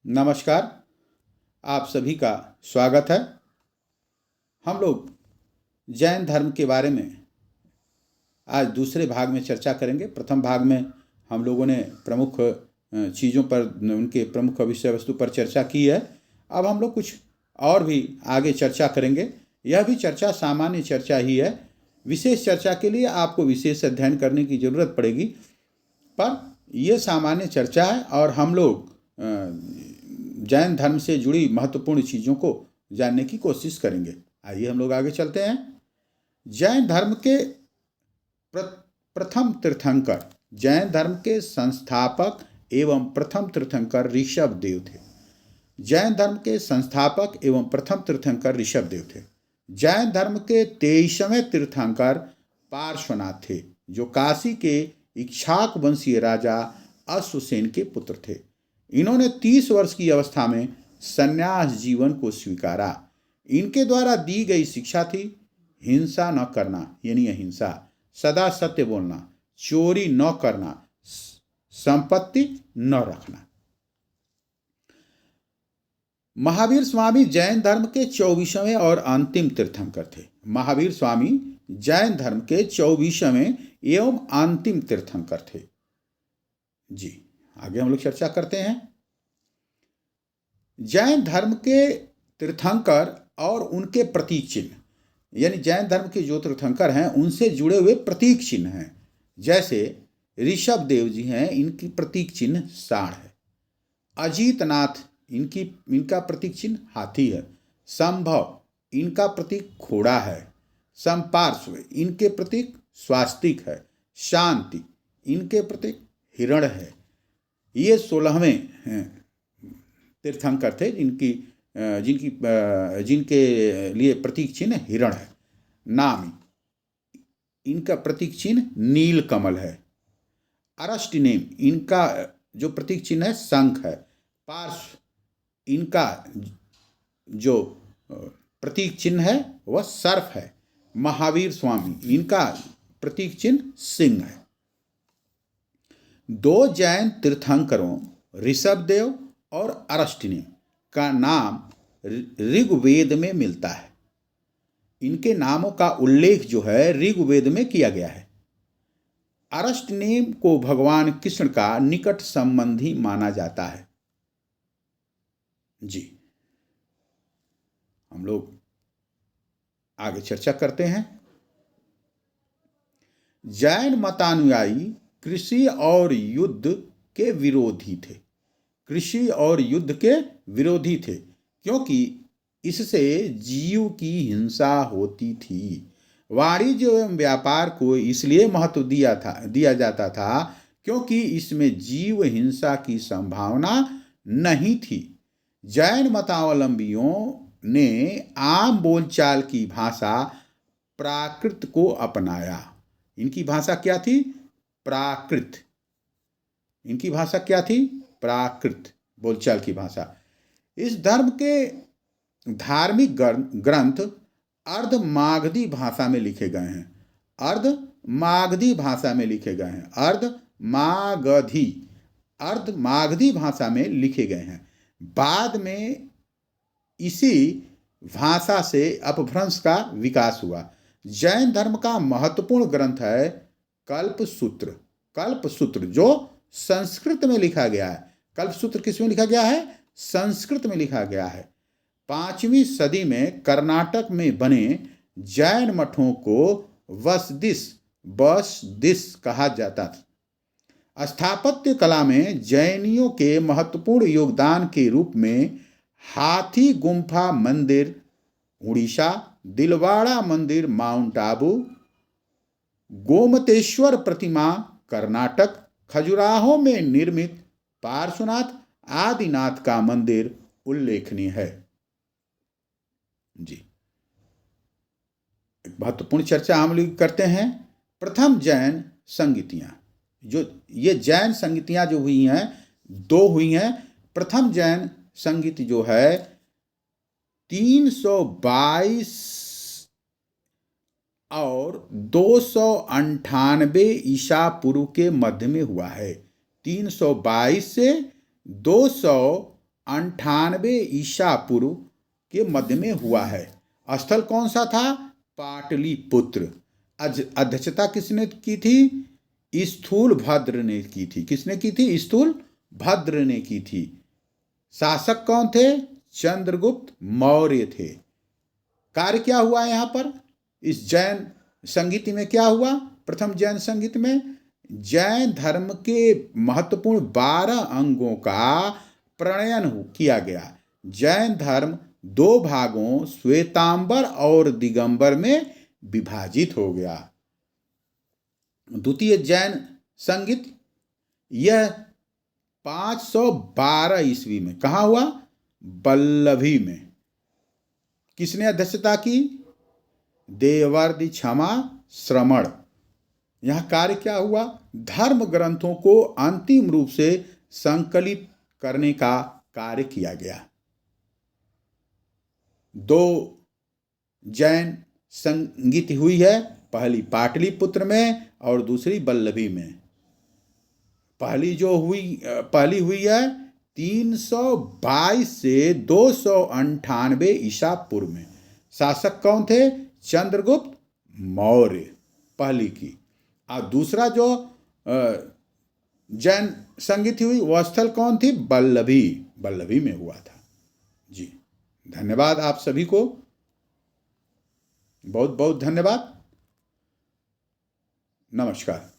नमस्कार। आप सभी का स्वागत है। हम लोग जैन धर्म के बारे में आज दूसरे भाग में चर्चा करेंगे। प्रथम भाग में हम लोगों ने प्रमुख चीज़ों पर, उनके प्रमुख विषय वस्तु पर चर्चा की है। अब हम लोग कुछ और भी आगे चर्चा करेंगे। यह भी चर्चा सामान्य चर्चा ही है। विशेष चर्चा के लिए आपको विशेष अध्ययन करने की ज़रूरत पड़ेगी, पर यह सामान्य चर्चा है और हम लोग जैन धर्म से जुड़ी महत्वपूर्ण चीज़ों को जानने की कोशिश करेंगे। आइए हम लोग आगे चलते हैं। जैन धर्म के प्रथम तीर्थंकर, जैन धर्म के संस्थापक एवं प्रथम तीर्थंकर ऋषभ देव थे। जैन धर्म के संस्थापक एवं प्रथम तीर्थंकर ऋषभ देव थे। जैन धर्म के 23वें तीर्थंकर पार्श्वनाथ थे, जो काशी के इक्ष्वाक वंशीय राजा अश्वसेन के पुत्र थे। इन्होंने 30 वर्ष की अवस्था में संन्यास जीवन को स्वीकारा। इनके द्वारा दी गई शिक्षा थी हिंसा न करना, यानी अहिंसा, सदा सत्य बोलना, चोरी न करना, संपत्ति न रखना। महावीर स्वामी जैन धर्म के 24वें और अंतिम तीर्थंकर थे। महावीर स्वामी जैन धर्म के 24वें एवं अंतिम तीर्थंकर थे। जी, आगे हम लोग चर्चा करते हैं। जैन धर्म के तीर्थंकर और उनके प्रतीक चिन्ह, यानी जैन धर्म के जो तीर्थंकर हैं उनसे जुड़े हुए प्रतीक चिन्ह हैं। जैसे ऋषभ देव जी हैं, इनकी प्रतीक चिन्ह साढ़ है। अजीतनाथ, इनका प्रतीक चिन्ह हाथी है। संभव, इनका प्रतीक घोड़ा है। संपार्श्व, इनके प्रतीक स्वास्तिक है। शांति, इनके प्रतीक हिरण है। ये 16वें तीर्थंकर थे जिनके लिए प्रतीक चिन्ह हिरण है। नामी, इनका प्रतीक चिन्ह नील कमल है। अरष्टिनेम, इनका जो प्रतीक चिन्ह है शंख है। पार्श्व, इनका जो प्रतीक चिन्ह है वह सर्प है। महावीर स्वामी, इनका प्रतीक चिन्ह सिंह है। दो जैन तीर्थंकरों ऋषभ देव और अरष्टिनेम का नाम ऋग्वेद में मिलता है। इनके नामों का उल्लेख जो है ऋग्वेद में किया गया है। अरष्टिनेम को भगवान कृष्ण का निकट संबंधी माना जाता है। जी, हम लोग आगे चर्चा करते हैं। जैन मतानुयायी कृषि और युद्ध के विरोधी थे। कृषि और युद्ध के विरोधी थे क्योंकि इससे जीव की हिंसा होती थी। वाणिज्य एवं व्यापार को इसलिए महत्व दिया जाता था क्योंकि इसमें जीव हिंसा की संभावना नहीं थी। जैन मतावलंबियों ने आम बोलचाल की भाषा प्राकृत को अपनाया। इनकी भाषा क्या थी? प्राकृत। इनकी भाषा क्या थी? प्राकृत, बोलचाल की भाषा। इस धर्म के धार्मिक ग्रंथ अर्ध मागधी भाषा में लिखे गए हैं। अर्ध मागधी भाषा में लिखे गए हैं। अर्ध मागधी भाषा में लिखे गए हैं। बाद में इसी भाषा से अपभ्रंश का विकास हुआ। जैन धर्म का महत्वपूर्ण ग्रंथ है कल्पसूत्र। कल्पसूत्र जो संस्कृत में लिखा गया है। कल्पसूत्र किस में लिखा गया है? संस्कृत में लिखा गया है। 5वीं सदी में कर्नाटक में बने जैन मठों को वसदिस कहा जाता था। स्थापत्य कला में जैनियों के महत्वपूर्ण योगदान के रूप में हाथी गुम्फा मंदिर उड़ीसा, दिलवाड़ा मंदिर माउंट आबू, गोमतेश्वर प्रतिमा कर्नाटक, खजुराहो में निर्मित पार्श्वनाथ आदिनाथ का मंदिर उल्लेखनीय है। जी, एक महत्वपूर्ण चर्चा हम लोग करते हैं। प्रथम जैन संगीतियां, जो ये जैन संगीतियां जो हुई हैं, 2 हुई हैं। प्रथम जैन संगीत जो है 322 और 298 ईसा पूर्व के मध्य में हुआ है। 322 से 200 98 ईसा पूर्व के मध्य में हुआ है। स्थल कौन सा था? पाटलिपुत्र। अध्यक्षता किसने की थी? स्थूलभद्र ने की थी। किसने की थी? स्थूलभद्र ने की थी। शासक कौन थे? चंद्रगुप्त मौर्य थे। कार्य क्या हुआ यहाँ पर? इस जैन संगीति में क्या हुआ? प्रथम जैन संगीत में जैन धर्म के महत्वपूर्ण 12 अंगों का प्रणयन किया गया। जैन धर्म 2 भागों श्वेतांबर और दिगंबर में विभाजित हो गया। द्वितीय जैन संगीत यह 512 ईस्वी में कहाँ हुआ? वल्लभी में। किसने अध्यक्षता की? देवर्षि क्षमा श्रमण। यहाँ कार्य क्या हुआ? धर्म ग्रंथों को अंतिम रूप से संकलित करने का कार्य किया गया। 2 जैन संगीत हुई है, पहली पाटलिपुत्र में और दूसरी वल्लभी में। पहली हुई है 322 से 298 ईसा पूर्व में। शासक कौन थे? चंद्रगुप्त मौर्य, पहली की। और दूसरा जो जैन संगीत हुई वह स्थल कौन थी? वल्लभी में हुआ था। जी धन्यवाद आप सभी को, बहुत बहुत धन्यवाद। नमस्कार।